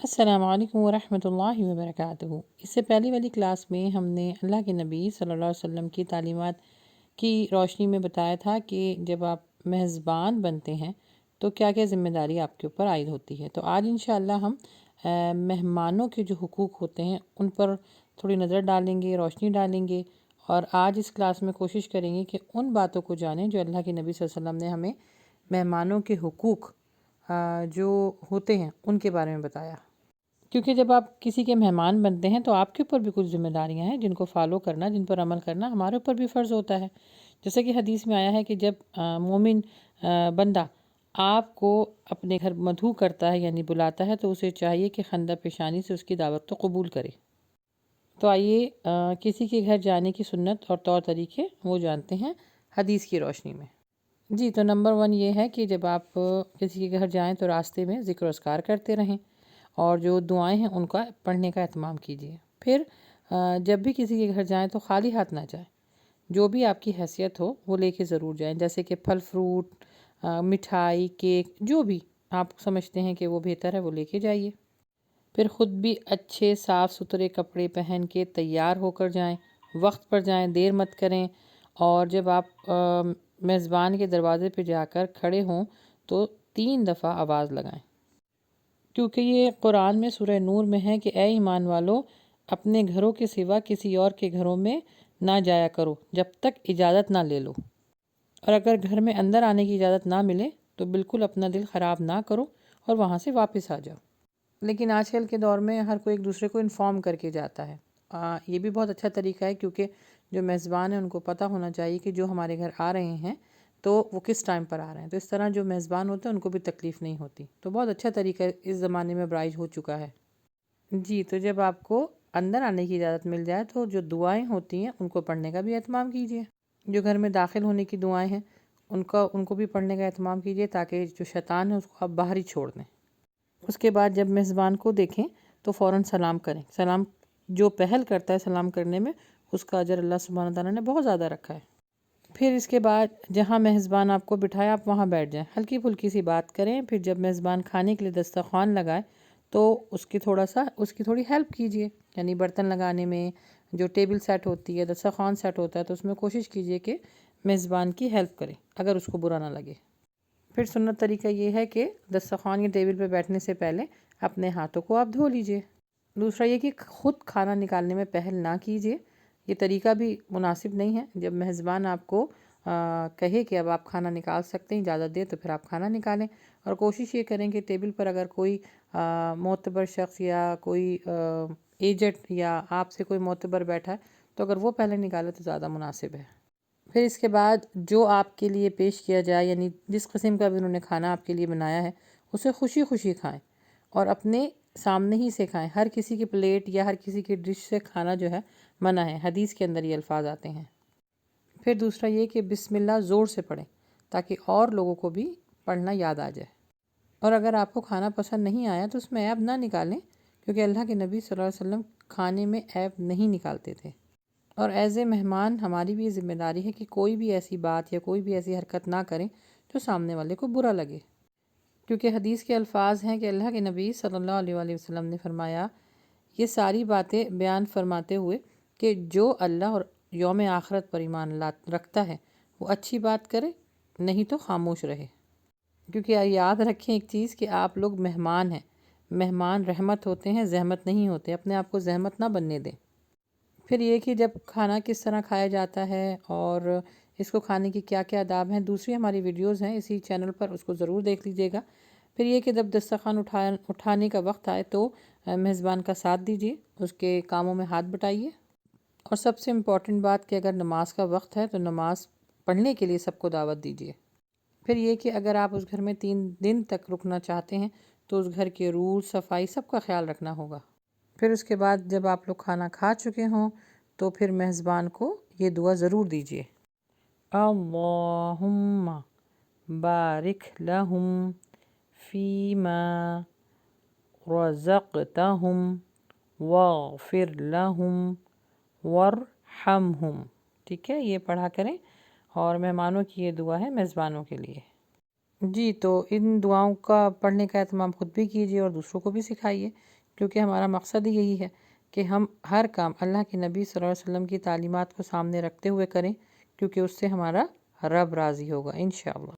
السلام علیکم ورحمۃ اللہ وبرکاتہ۔ اس سے پہلی والی کلاس میں ہم نے اللہ کے نبی صلی اللہ علیہ وسلم کی تعلیمات کی روشنی میں بتایا تھا کہ جب آپ میزبان بنتے ہیں تو کیا کیا ذمہ داری آپ کے اوپر عائد ہوتی ہے۔ تو آج انشاءاللہ ہم مہمانوں کے جو حقوق ہوتے ہیں ان پر تھوڑی نظر ڈالیں گے، روشنی ڈالیں گے، اور آج اس کلاس میں کوشش کریں گے کہ ان باتوں کو جانیں جو اللہ کے نبی صلی اللہ علیہ وسلم نے ہمیں مہمانوں کے حقوق جو ہوتے ہیں ان کے بارے میں بتایا۔ کیونکہ جب آپ کسی کے مہمان بنتے ہیں تو آپ کے اوپر بھی کچھ ذمہ داریاں ہیں جن کو فالو کرنا، جن پر عمل کرنا ہمارے اوپر بھی فرض ہوتا ہے۔ جیسے کہ حدیث میں آیا ہے کہ جب مومن بندہ آپ کو اپنے گھر مدعو کرتا ہے یعنی بلاتا ہے تو اسے چاہیے کہ خندہ پیشانی سے اس کی دعوت کو قبول کرے۔ تو آئیے کسی کے گھر جانے کی سنت اور طور طریقے وہ جانتے ہیں حدیث کی روشنی میں۔ جی، تو نمبر 1 یہ ہے کہ جب آپ کسی کے گھر جائیں تو راستے میں ذکر و اذکار کرتے رہیں اور جو دعائیں ہیں ان کا پڑھنے کا اہتمام کیجیے۔ پھر جب بھی کسی کے گھر جائیں تو خالی ہاتھ نہ جائیں، جو بھی آپ کی حیثیت ہو وہ لے کے ضرور جائیں، جیسے کہ پھل فروٹ، مٹھائی، کیک، جو بھی آپ سمجھتے ہیں کہ وہ بہتر ہے وہ لے کے جائیے۔ پھر خود بھی اچھے صاف ستھرے کپڑے پہن کے تیار ہو کر جائیں، وقت پر جائیں، دیر مت کریں، اور جب آپ میزبان کے دروازے پہ جا کر کھڑے ہوں تو 3 دفعہ آواز لگائیں، کیونکہ یہ قرآن میں سورہ نور میں ہے کہ اے ایمان والو، اپنے گھروں کے سوا کسی اور کے گھروں میں نہ جایا کرو جب تک اجازت نہ لے لو، اور اگر گھر میں اندر آنے کی اجازت نہ ملے تو بالکل اپنا دل خراب نہ کرو اور وہاں سے واپس آ جاؤ۔ لیکن آج کل کے دور میں ہر کوئی ایک دوسرے کو انفارم کر کے جاتا ہے۔ یہ بھی بہت اچھا طریقہ ہے، کیونکہ جو میزبان ہیں ان کو پتہ ہونا چاہیے کہ جو ہمارے گھر آ رہے ہیں تو وہ کس ٹائم پر آ رہے ہیں، تو اس طرح جو میزبان ہوتے ہیں ان کو بھی تکلیف نہیں ہوتی۔ تو بہت اچھا طریقہ اس زمانے میں برائج ہو چکا ہے۔ جی، تو جب آپ کو اندر آنے کی اجازت مل جائے تو جو دعائیں ہوتی ہیں ان کو پڑھنے کا بھی اہتمام کیجیے۔ جو گھر میں داخل ہونے کی دعائیں ہیں ان کو بھی پڑھنے کا اہتمام کیجیے، تاکہ جو شیطان ہے اس کو آپ باہر ہی چھوڑ دیں۔ اس کے بعد جب میزبان کو دیکھیں تو فوراً سلام کریں۔ سلام جو پہل کرتا ہے سلام کرنے میں، اس کا اجر اللہ سبحانہ تعالیٰ نے بہت زیادہ رکھا ہے۔ پھر اس کے بعد جہاں میزبان آپ کو بٹھائے آپ وہاں بیٹھ جائیں، ہلکی پھلکی سی بات کریں۔ پھر جب میزبان کھانے کے لیے دسترخوان لگائے تو اس کی تھوڑی ہیلپ کیجیے، یعنی برتن لگانے میں، جو ٹیبل سیٹ ہوتی ہے، دسترخوان سیٹ ہوتا ہے، تو اس میں کوشش کیجیے کہ میزبان کی ہیلپ کریں اگر اس کو برا نہ لگے۔ پھر سنت طریقہ یہ ہے کہ دسترخوان یا ٹیبل پہ بیٹھنے سے پہلے اپنے ہاتھوں کو آپ دھو لیجئے۔ دوسرا یہ کہ خود کھانا نکالنے میں پہل نہ کیجیے، یہ طریقہ بھی مناسب نہیں ہے۔ جب میزبان آپ کو کہے کہ اب آپ کھانا نکال سکتے ہیں، اجازت دے، تو پھر آپ کھانا نکالیں، اور کوشش یہ کریں کہ ٹیبل پر اگر کوئی معتبر شخص یا کوئی ایجنٹ یا آپ سے کوئی معتبر بیٹھا ہے تو اگر وہ پہلے نکالے تو زیادہ مناسب ہے۔ پھر اس کے بعد جو آپ کے لیے پیش کیا جائے، یعنی جس قسم کا بھی انہوں نے کھانا آپ کے لیے بنایا ہے، اسے خوشی خوشی کھائیں اور اپنے سامنے ہی سے کھائیں۔ ہر کسی کی پلیٹ یا ہر کسی کی ڈش سے کھانا جو ہے منع ہے، حدیث کے اندر یہ الفاظ آتے ہیں۔ پھر دوسرا یہ کہ بسم اللہ زور سے پڑھیں تاکہ اور لوگوں کو بھی پڑھنا یاد آ جائے۔ اور اگر آپ کو کھانا پسند نہیں آیا تو اس میں عیب نہ نکالیں، کیونکہ اللہ کے نبی صلی اللہ علیہ وسلم کھانے میں عیب نہیں نکالتے تھے۔ اور ایز اے مہمان ہماری بھی یہ ذمہ داری ہے کہ کوئی بھی ایسی بات یا کوئی بھی ایسی حرکت نہ کریں جو سامنے والے کو برا لگے، کیونکہ حدیث کے الفاظ ہیں کہ اللہ کے نبی صلی اللہ علیہ وآلہ وسلم نے فرمایا، یہ ساری باتیں بیان فرماتے ہوئے کہ جو اللہ اور یوم آخرت پر ایمان رکھتا ہے وہ اچھی بات کرے، نہیں تو خاموش رہے۔ کیونکہ یاد رکھیں ایک چیز کہ آپ لوگ مہمان ہیں، مہمان رحمت ہوتے ہیں، زحمت نہیں ہوتے، اپنے آپ کو زحمت نہ بننے دیں۔ پھر یہ کہ جب کھانا کس طرح کھایا جاتا ہے اور اس کو کھانے کی کیا کیا آداب ہیں، دوسری ہماری ویڈیوز ہیں اسی چینل پر، اس کو ضرور دیکھ لیجیے گا۔ پھر یہ کہ جب دسترخوان اٹھانے کا وقت آئے تو میزبان کا ساتھ دیجیے، اس کے کاموں میں ہاتھ بٹائیے، اور سب سے امپورٹنٹ بات کہ اگر نماز کا وقت ہے تو نماز پڑھنے کے لیے سب کو دعوت دیجیے۔ پھر یہ کہ اگر آپ اس گھر میں 3 دن تک رکنا چاہتے ہیں تو اس گھر کے رول، صفائی، سب کا خیال رکھنا ہوگا۔ پھر اس کے بعد جب آپ لوگ کھانا کھا چکے ہوں تو پھر میزبان کو یہ دعا ضرور دیجیے، اللہم بارک لہم فیما رزقتہم واغفر لہم ورحمہم۔ ٹھیک ہے، یہ پڑھا کریں، اور مہمانوں کی یہ دعا ہے میزبانوں کے لیے۔ جی، تو ان دعاؤں کا پڑھنے کا اہتمام خود بھی کیجیے اور دوسروں کو بھی سکھائیے، کیونکہ ہمارا مقصد ہی یہی ہے کہ ہم ہر کام اللہ کے نبی صلی اللہ علیہ وسلم کی تعلیمات کو سامنے رکھتے ہوئے کریں، کیونکہ اس سے ہمارا رب راضی ہوگا انشاءاللہ۔